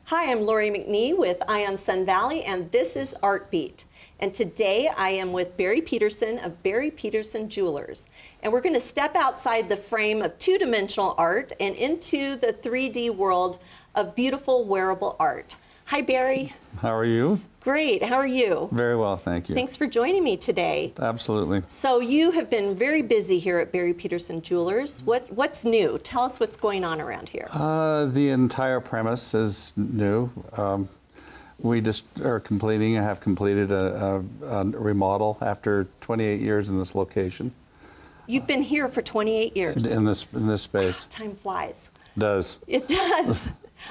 Hi, I'm Lori McNee with Ion Sun Valley, and this is Art Beat. And today I am with Barry Peterson of Peterson Jewelers. And we're going to step outside the frame of two-dimensional art and into the 3D world of beautiful wearable art. Hi, Barry. How are you? Great. How are you? Very well, thank you. Thanks for joining me today. Absolutely. So you have been very busy here at Peterson Jewelers. What's new? Tell us what's going on around here. The entire premise is new. We just are have completed a remodel after 28 years in this location. You've been here for 28 years. In this space. Time flies. Does. It does.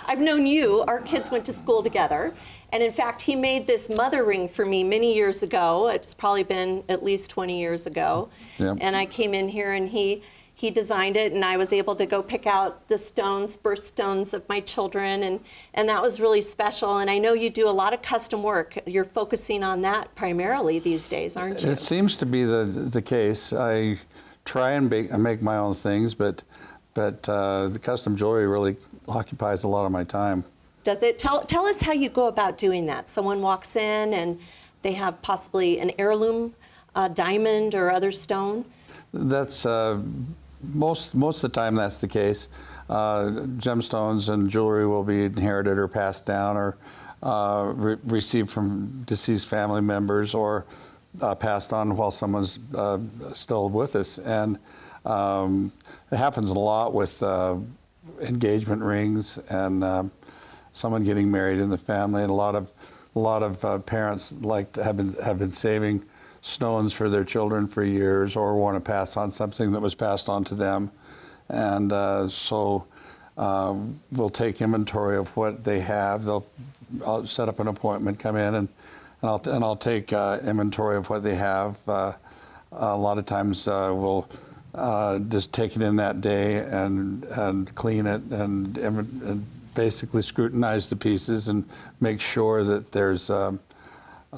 I've known you. Our kids went to school together. And in fact, he made this mother ring for me many years ago. It's probably been at least 20 years ago. Yep. And I came in here and he designed it, and I was able to go pick out the stones, birthstones of my children, and that was really special. And I know you do a lot of custom work. You're focusing on that primarily these days, aren't you? It seems to be the case. I try and make my own things, but the custom jewelry really occupies a lot of my time. Does it? Tell us how you go about doing that. Someone walks in and they have possibly an heirloom diamond or other stone. That's most of the time that's the case. Gemstones and jewelry will be inherited or passed down or received from deceased family members or passed on while someone's still with us. And it happens a lot with engagement rings and someone getting married in the family. And a lot of parents have been saving stones for their children for years, or want to pass on something that was passed on to them. And so we'll take inventory of what they have. I'll set up an appointment, come in, and I'll take inventory of what they have. A lot of times we'll just take it in that day and clean it and basically scrutinize the pieces and make sure that there's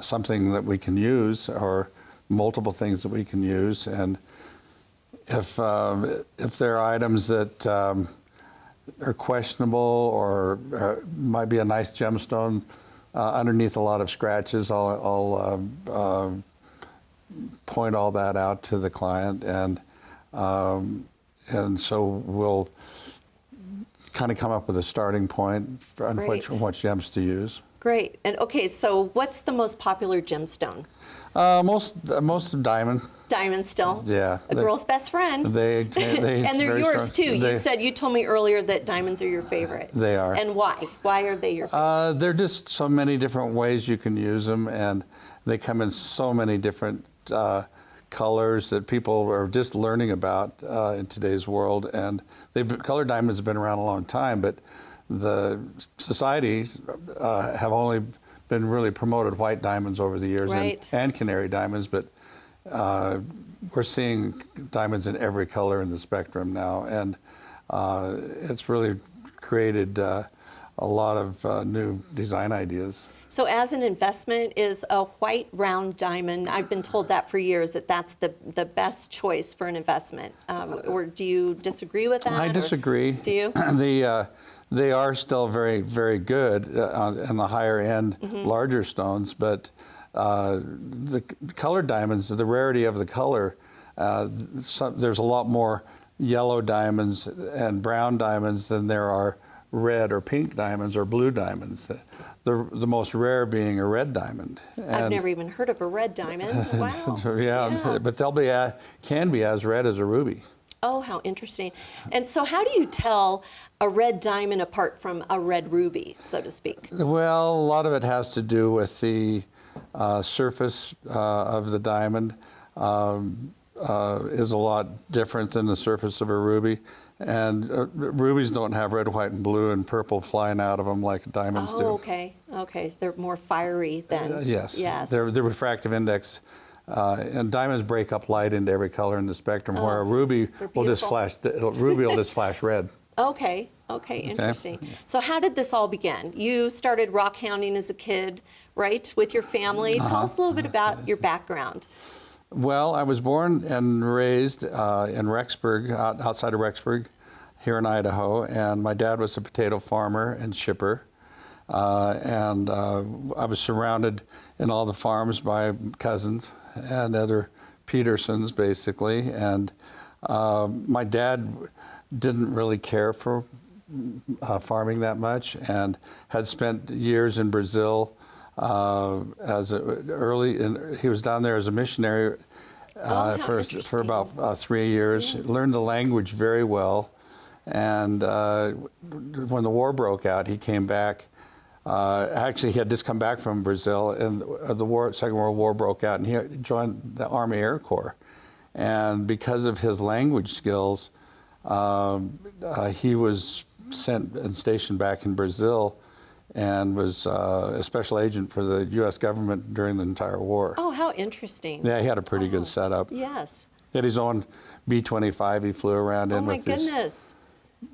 something that we can use or multiple things that we can use. And if there are items that are questionable or might be a nice gemstone underneath a lot of scratches, I'll point all that out to the client, and so we'll kind of come up with a starting point on what gems to use. Great. And okay, so what's the most popular gemstone? Most diamond. Diamond still? Yeah. A girl's best friend. They and they're yours strong. too. You told me earlier that diamonds are your favorite. They are. And why? Why are they your favorite? There are just so many different ways you can use them, and they come in so many different colors that people are just learning about in today's world. And colored diamonds have been around a long time, but the societies have only been really promoted white diamonds over the years, right, and canary diamonds, but we're seeing diamonds in every color in the spectrum now, and it's really created a lot of new design ideas. So as an investment, is a white round diamond, I've been told that for years, that's the best choice for an investment. Or do you disagree with that? I disagree. Do you? They are still very, very good in the higher end, larger stones, but the colored diamonds, the rarity of the color, there's a lot more yellow diamonds and brown diamonds than there are red or pink diamonds or blue diamonds. The most rare being a red diamond. I've never even heard of a red diamond. Wow. Yeah, but can be as red as a ruby. Oh, how interesting. And so how do you tell a red diamond apart from a red ruby, so to speak? Well, a lot of it has to do with the surface of the diamond is a lot different than the surface of a ruby. And rubies don't have red, white, and blue and purple flying out of them like diamonds do. Oh, okay. Okay, they're more fiery than... Yes. Yes. The refractive index, and diamonds break up light into every color in the spectrum, where a ruby will just flash red. Okay, interesting. So how did this all begin? You started rockhounding as a kid, right, with your family. Tell us a little bit about your background. Well, I was born and raised in Rexburg, outside of Rexburg, here in Idaho, and my dad was a potato farmer and shipper. and I was surrounded in all the farms by cousins and other Petersens, basically. And my dad didn't really care for farming that much, and had spent years in Brazil he was down there as a missionary for about 3 years. Yeah. Learned the language very well, and when the war broke out, he came back. Actually, he had just come back from Brazil, and the Second World War broke out, and he joined the Army Air Corps. And because of his language skills, he was sent and stationed back in Brazil, and was a special agent for the U.S. government during the entire war. Oh, how interesting. Yeah, he had a pretty good setup. Yes. He had his own B-25 he flew around in with his... Oh, my goodness.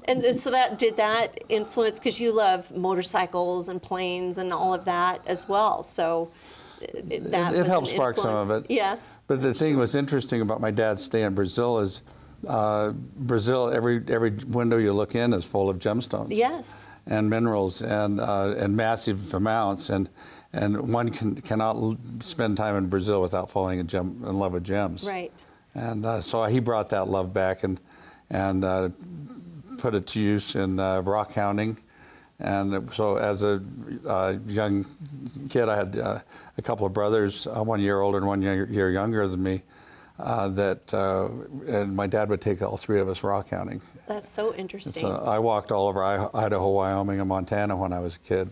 And so did that influence, because you love motorcycles and planes and all of that as well, so it helped spark some of it. Yes. But the thing was interesting about my dad's stay in Brazil is Brazil, every window you look in is full of gemstones. Yes. And minerals and massive amounts, and one cannot spend time in Brazil without falling in love with gems. Right. And so he brought that love back and put it to use in rockhounding. And so as a young kid, I had a couple of brothers, 1 year older and 1 year younger than me, and my dad would take all three of us rockhounding. That's so interesting. So I walked all over Idaho, Wyoming, and Montana when I was a kid.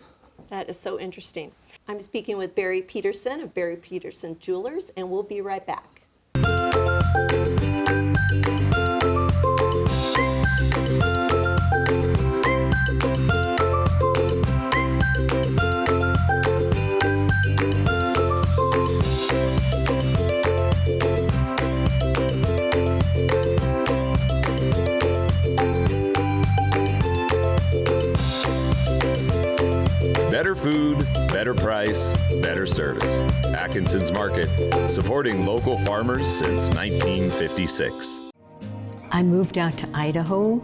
That is so interesting. I'm speaking with Barry Peterson of Barry Peterson Jewelers, and we'll be right back. Better food, better price, better service. Atkinson's Market, supporting local farmers since 1956. I moved out to Idaho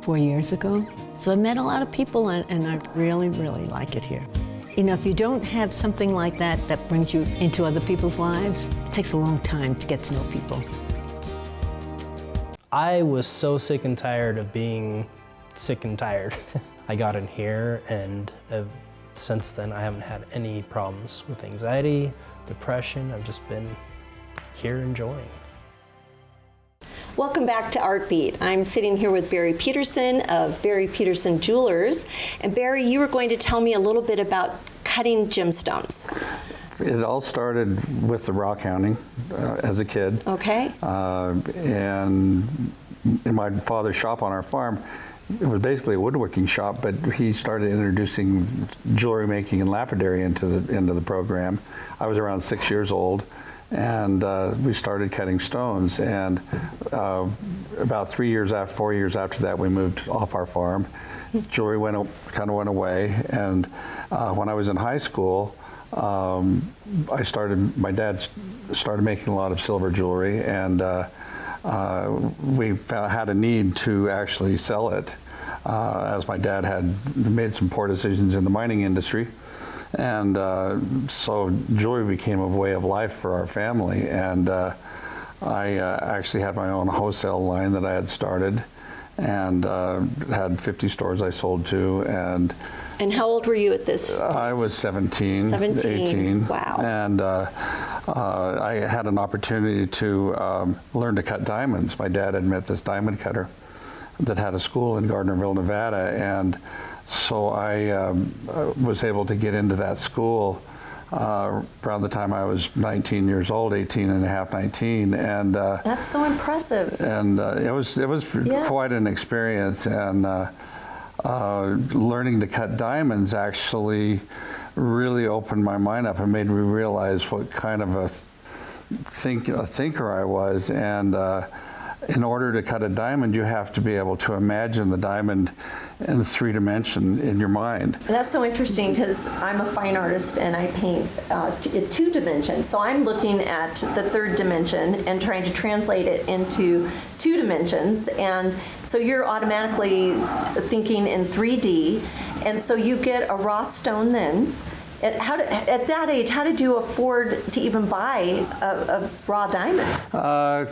4 years ago, so I met a lot of people, and I really, really like it here. You know, if you don't have something like that that brings you into other people's lives, it takes a long time to get to know people. I was so sick and tired of being sick and tired. I got in here, and since then, I haven't had any problems with anxiety, depression. I've just been here enjoying. Welcome back to Art Beat. I'm sitting here with Barry Peterson of Barry Peterson Jewelers. And Barry, you were going to tell me a little bit about cutting gemstones. It all started with the rockhounding as a kid. Okay. And in my father's shop on our farm, it was basically a woodworking shop, but he started introducing jewelry making and lapidary into the program. I was around 6 years old, and we started cutting stones. And about 4 years after that, we moved off our farm. Jewelry kind of went away, and when I was in high school, my dad started making a lot of silver jewelry, and we had a need to actually sell it, as my dad had made some poor decisions in the mining industry. And so jewelry became a way of life for our family. And I actually had my own wholesale line that I had started, and had 50 stores I sold to. And how old were you at this? I was 17, 18. Wow. And I had an opportunity to learn to cut diamonds. My dad had met this diamond cutter that had a school in Gardnerville, Nevada. And so I was able to get into that school around the time I was 19 years old, 18 and a half, 19. And that's so impressive. And it was Yes. quite an experience. And learning to cut diamonds actually really opened my mind up and made me realize what kind of a thinker I was. And in order to cut a diamond, you have to be able to imagine the diamond in 3 dimension in your mind. And that's so interesting because I'm a fine artist and I paint in 2 dimensions. So I'm looking at the 3rd dimension and trying to translate it into 2 dimensions. And so you're automatically thinking in 3D. And so you get a raw stone then. At that age, how did you afford to even buy a raw diamond? I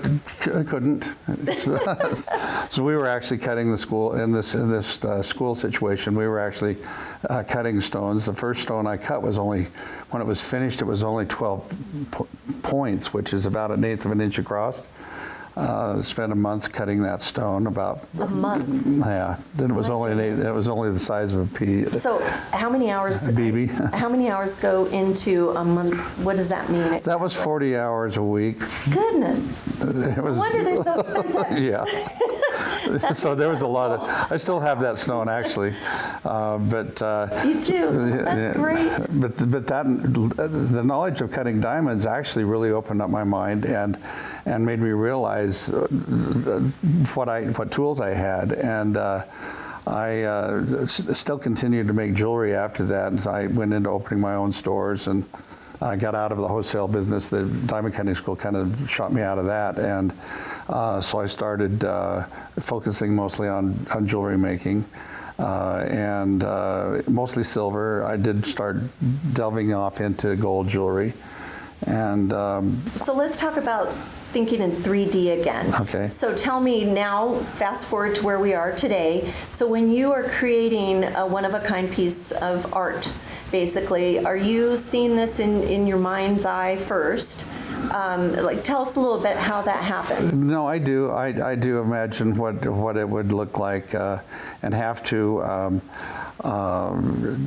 couldn't. So we were actually cutting the school in this school situation. We were actually cutting stones. The first stone I cut was only, when it was finished, it was only 12 points, which is about 1/8 of an inch across. Spent a month cutting that stone. About a month. Yeah. Then it was only it was only the size of a pea. So how many hours? BB. How many hours go into a month? What does that mean? Exactly? That was 40 hours a week. Goodness. It was, no wonder they're so expensive. Yeah. So there was a lot of. I still have that stone actually, but. You do. That's great. But the knowledge of cutting diamonds actually really opened up my mind and made me realize what tools I had, and I still continued to make jewelry after that. And so I went into opening my own stores, and I got out of the wholesale business. The diamond cutting school kind of shot me out of that, and so I started focusing mostly on jewelry making. And mostly silver. I did start delving off into gold jewelry. And so let's talk about thinking in 3D again. Okay. So tell me now, fast forward to where we are today. So when you are creating a one-of-a-kind piece of art, basically, are you seeing this in your mind's eye first? Like, tell us a little bit how that happens. No, I do. I do imagine what it would look like, and have to.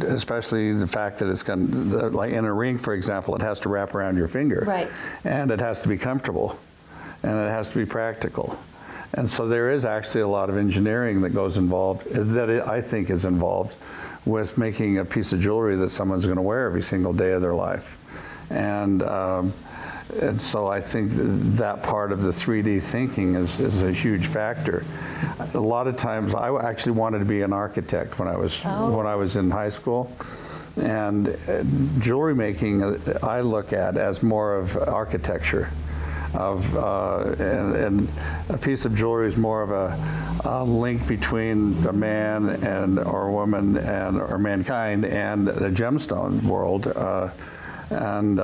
Especially the fact that it's going to, like in a ring, for example, it has to wrap around your finger. Right. And it has to be comfortable, and it has to be practical. And so there is actually a lot of engineering that goes involved, I think is involved with making a piece of jewelry that someone's going to wear every single day of their life. And so I think that part of the 3D thinking is a huge factor. A lot of times, I actually wanted to be an architect when I was in high school, and jewelry making I look at as more of architecture, and a piece of jewelry is more of a link between a man or a woman or mankind and the gemstone world. And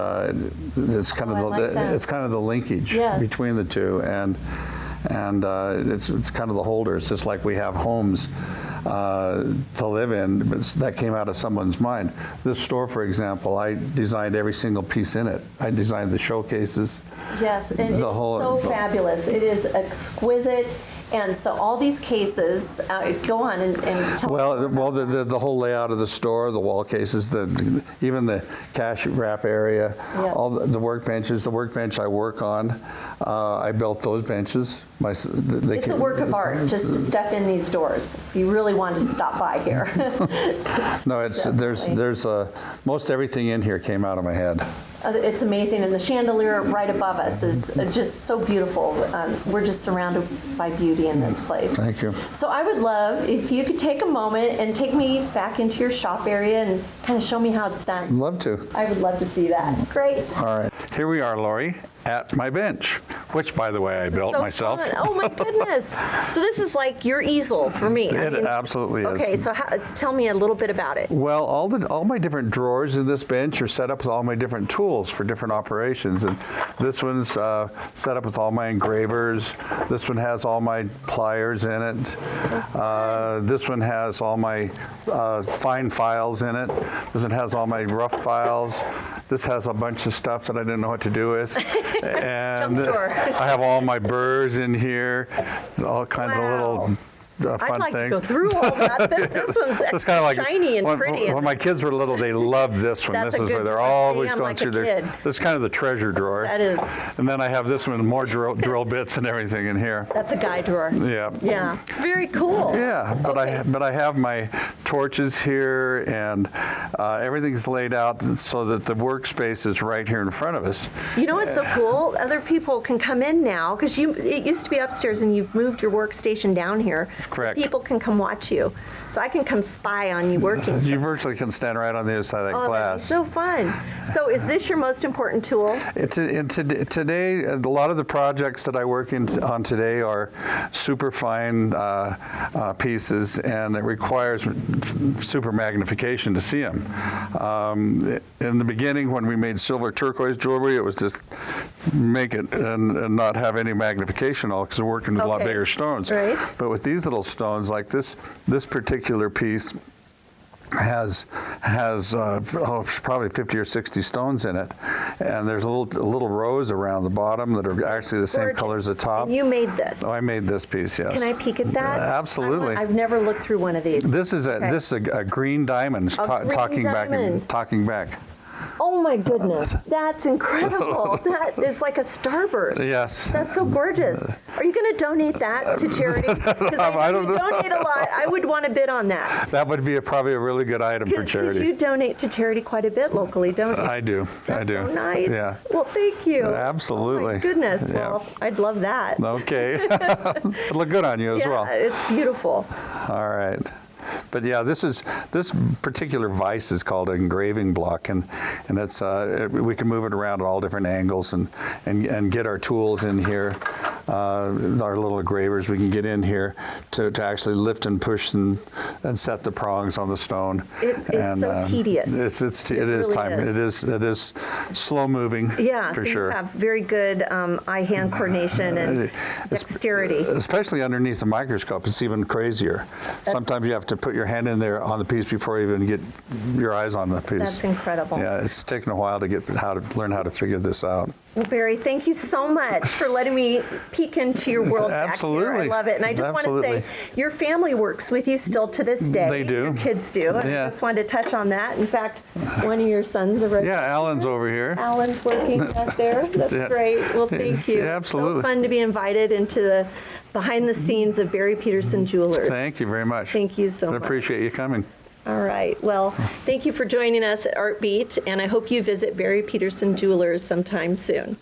it's kind of the linkage between the two, and it's kind of the holders, just like we have homes to live in. But that came out of someone's mind. This store, for example, I designed every single piece in it. I designed the showcases. Yes, and it's so fabulous. It is exquisite. And so all these cases, go on and tell us. Well, the whole layout of the store, the wall cases, even the cash wrap area, all the workbenches. The workbench I work on, I built those benches. It's a work of art just to step in these doors. You really want to stop by here. No, there's most everything in here came out of my head. It's amazing, and the chandelier right above us is just so beautiful. We're just surrounded by beauty in this place. Thank you. So I would love if you could take a moment and take me back into your shop area and kind of show me how it's done. Love to. I would love to see that. Great. All right. Here we are, Lori, at my bench, which, by the way, I built myself. Fun. Oh, my goodness. So this is like your easel for me. It absolutely is. Okay, so tell me a little bit about it. Well, all my different drawers in this bench are set up with all my different tools for different operations. And this one's set up with all my engravers. This one has all my pliers in it. This one has all my fine files in it. This one has all my rough files. This has a bunch of stuff that I didn't know what to do with. And I have all my burrs in here, all kinds of little fun I'd like things. to go through all that. This one's It's kind of like shiny and pretty. when my kids were little, they loved this one. That's This a is good where they're drawer. always See, I'm going like a through their. kid. This is kind of the treasure drawer. That is. And then I have this one, more drill bits and everything in here. That's a guy drawer. Yeah. Yeah. Very cool. Yeah, but I have my torches here, and everything's laid out so that the workspace is right here in front of us. You know what's so cool? Other people can come in now because it used to be upstairs, and you've moved your workstation down here. Correct. So people can come watch you. So I can come spy on you working. You virtually can stand right on the other side of that Oh, glass. that'd be so fun. So is this your most important tool? Today, a lot of the projects that I work on today are super fine pieces, and it requires super magnification to see them. In the beginning, when we made silver turquoise jewelry, it was just make it and not have any magnification at all, because we're working with a lot bigger stones. Right. But with these little stones, like this particular piece has probably 50 or 60 stones in it, and there's a little rows around the bottom that are actually the same color as the top. And you made this. Oh, I made this piece, yes. Can I peek at that? Absolutely. I've never looked through one of these. This is a green diamond green talking diamond. back. Oh my goodness, that's incredible. That is like a starburst. Yes. That's so gorgeous. Are you going to donate that to charity? Because I don't you know. donate a lot. I would want to bid on that. That would be probably a really good item for charity. Because you donate to charity quite a bit locally, don't you? I do. That's I do. so nice. Yeah. Well, thank you. Absolutely. Oh my goodness. Yeah. Well, I'd love that. Okay. It'll look good on you as well. Yeah, it's beautiful. All right. But yeah, this particular vise is called an engraving block, and it's we can move it around at all different angles and get our tools in here. Our little engravers, we can get in here to actually lift and push and set the prongs on the stone. It's so tedious. It is really time. is. It is slow moving. Yeah, for so sure. you have very good eye-hand coordination and dexterity. Especially underneath the microscope, it's even crazier. Sometimes you have to put your hand in there on the piece before you even get your eyes on the piece. That's incredible. Yeah, it's taken a while to learn how to figure this out. Well, Barry, thank you so much for letting me peek into your world Absolutely. back here. I love it. And I just want to say, your family works with you still to this day. They do. Your kids do. And Yeah. I just wanted to touch on that. In fact, one of your sons are Yeah, Alan's over here. Alan's working back there. That's Yeah. great. Well, thank you. Yeah, absolutely. So fun to be invited into the behind the scenes of Barry Peterson Jewelers. Thank you very much. Thank you so I much. appreciate you coming. All right. Well, thank you for joining us at Art Beat, and I hope you visit Barry Peterson Jewelers sometime soon.